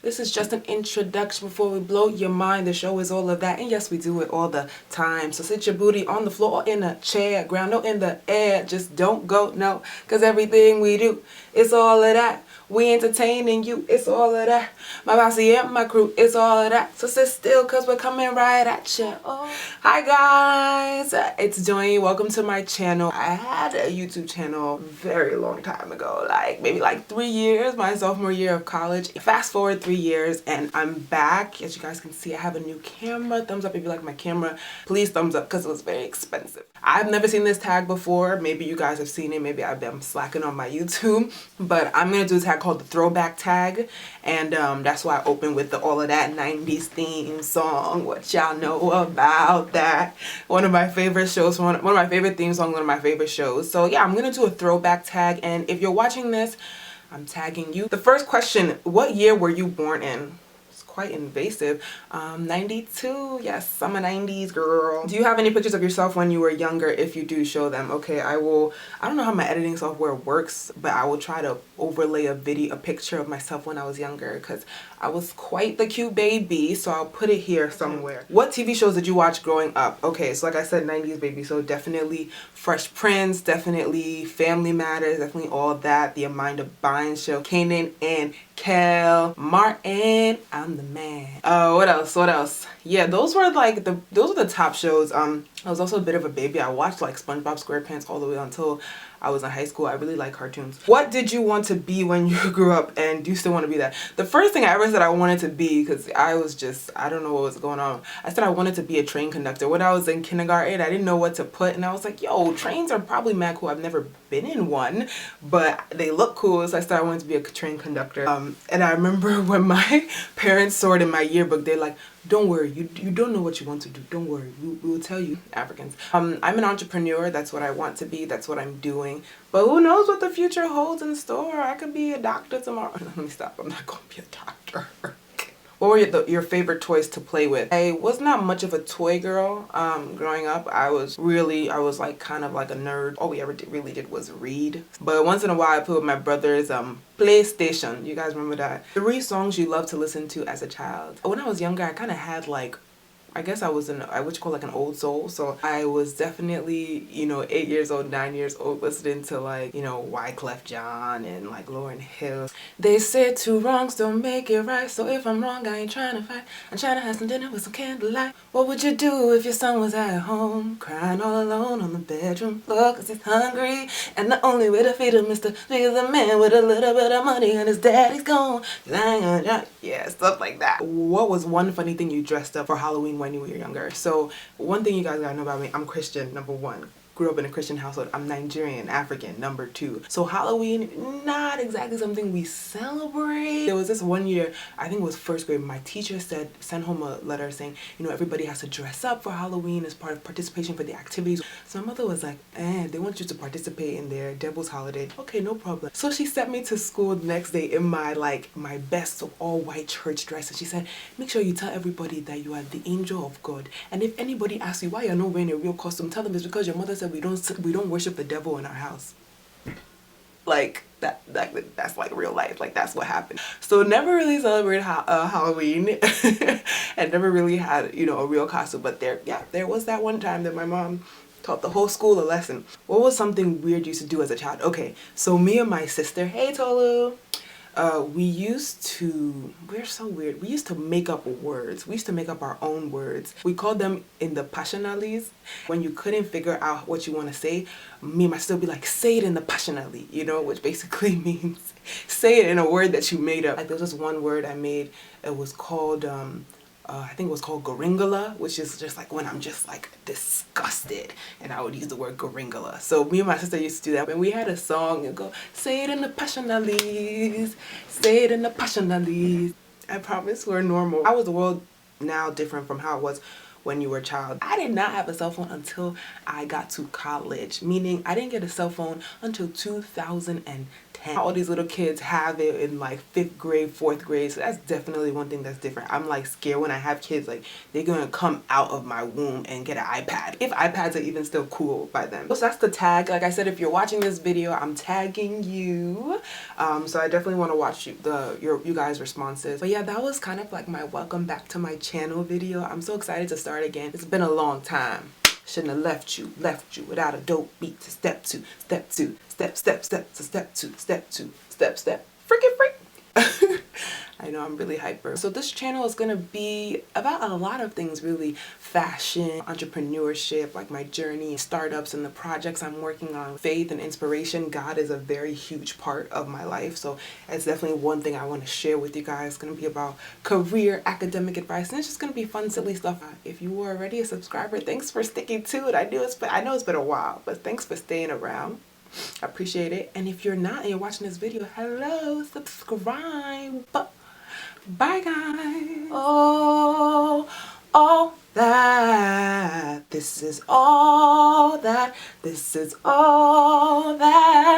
This is just an introduction before we blow your mind. The show is all of that, and yes, we do it all the time. So sit your booty on the floor or in a chair, ground or in the air. Just don't go, no, because everything we do, it's all of that. We entertaining you, it's all of that. My bossy and my crew, it's all of that. So sit still, because we're coming right at you. Oh. Hi guys, it's Joy. Welcome to my channel. I had a YouTube channel a very long time ago, maybe 3 years, my sophomore year of college. Fast forward 3 years and I'm back. As you guys can see, I have a new camera. Thumbs up if you like my camera. Please thumbs up because it was very expensive. I've never seen this tag before. Maybe you guys have seen it. Maybe I've been slacking on my YouTube. But I'm going to do a tag called the Throwback tag. And that's why I opened with the All of That 90s theme song. What y'all know about that? One of my favorite shows, one of my favorite theme songs, one of my favorite shows. So yeah, I'm going to do a throwback tag. And if you're watching this, I'm tagging you. The first question, what year were you born in? Quite invasive. 92. Yes, I'm a 90s girl. Do you have any pictures of yourself when you were younger? If you do, show them. Okay, I don't know how my editing software works, but I will try to overlay a picture of myself when I was younger, because I was quite the cute baby, so I'll put it here somewhere. What TV shows did you watch growing up? Okay, so like I said, 90s baby, so definitely Fresh Prince, definitely Family Matters, definitely all that, the Amanda Bynes show, Kanan and Kel, Martin, I'm the man. What else? Yeah, those were the top shows. I was also a bit of a baby. I watched like SpongeBob SquarePants all the way until I was in high school. I really like cartoons. What did you want to be when you grew up, and do you still want to be that? The first thing I ever said I wanted to be, because I don't know what was going on. I said I wanted to be a train conductor. When I was in kindergarten, I didn't know what to put, and I was like, yo, trains are probably mad cool. I've never been in one, but they look cool, so I said I wanted to be a train conductor. And I remember when my parents saw it in my yearbook, they're like, don't worry, you don't know what you want to do. Don't worry, we will tell you, Africans. I'm an entrepreneur. That's what I want to be. That's what I'm doing. But who knows what the future holds in store? I could be a doctor tomorrow. Let me stop. I'm not going to be a doctor. What were your favorite toys to play with? I was not much of a toy girl growing up. I was like kind of like a nerd. All we ever really did was read. But once in a while I played with my brother's PlayStation. You guys remember that? 3 songs you loved to listen to as a child. When I was younger, I kind of had I guess I was what you call like an old soul. So I was definitely, 8 years old, 9 years old, listening to Wyclef Jean and like Lauryn Hill. They said 2 wrongs don't make it right. So if I'm wrong, I ain't trying to fight. I'm trying to have some dinner with some candlelight. What would you do if your son was at home, crying all alone on the bedroom floor cause he's hungry? And the only way to feed him is to be the man with a little bit of money and his daddy's gone. Yeah, stuff like that. What was one funny thing you dressed up for Halloween when you were younger? So one thing you guys gotta know about me, I'm Christian, number 1. Grew up in a Christian household. I'm Nigerian, African, number 2. So Halloween, not exactly something we celebrate. There was this one year, I think it was 1st grade, my teacher sent home a letter saying, everybody has to dress up for Halloween as part of participation for the activities. So my mother was like, they want you to participate in their devil's holiday. Okay, no problem. So she sent me to school the next day in my best all white church dress, and she said, make sure you tell everybody that you are the angel of God. And if anybody asks you why you're not wearing a real costume, tell them it's because your mother said we don't worship the devil in our house. That's like real life. That's what happened. So never really celebrated Halloween and never really had a real costume. But there was that one time that my mom taught the whole school a lesson. What was something weird you used to do as a child? Okay, so me and my sister, hey Tolu, we're so weird. We used to make up words. We used to make up our own words. We called them in the passionalies. When you couldn't figure out what you want to say, me and my sister would be like, say it in the passionally, which basically means say it in a word that you made up. There was this one word I made. It was called, I think it was called Goringala, which is just when I'm just disgusted, and I would use the word Goringala. So me and my sister used to do that. When we had a song, and go, say it in the passionalies, say it in the passionalies. I promise we're normal. How is the world now different from how it was when you were a child? I did not have a cell phone until I got to college, meaning I didn't get a cell phone until 2010. 10. All these little kids have it in like 5th grade, 4th grade, so that's definitely one thing that's different. I'm like scared when I have kids, like they're gonna come out of my womb and get an iPad, if iPads are even still cool by then. So that's the tag. Like I said, if you're watching this video, I'm tagging you, so I definitely want to watch you guys' responses. But yeah, that was kind of like my welcome back to my channel video. I'm so excited to start again. It's been a long time. Shouldn't have left you without a dope beat to step 2, step 2, step to step 2, step 2, step, freaking freak. I know I'm really hyper. So this channel is gonna be about a lot of things really. Fashion, entrepreneurship, like my journey, startups and the projects I'm working on, faith and inspiration. God is a very huge part of my life. So it's definitely one thing I want to share with you guys. It's gonna be about career, academic advice, and it's just gonna be fun, silly stuff. If you were already a subscriber, thanks for sticking to it. I know it's been a while, but thanks for staying around. I appreciate it. And if you're not and you're watching this video, hello, subscribe. Bye guys. Oh, all that. This is all that.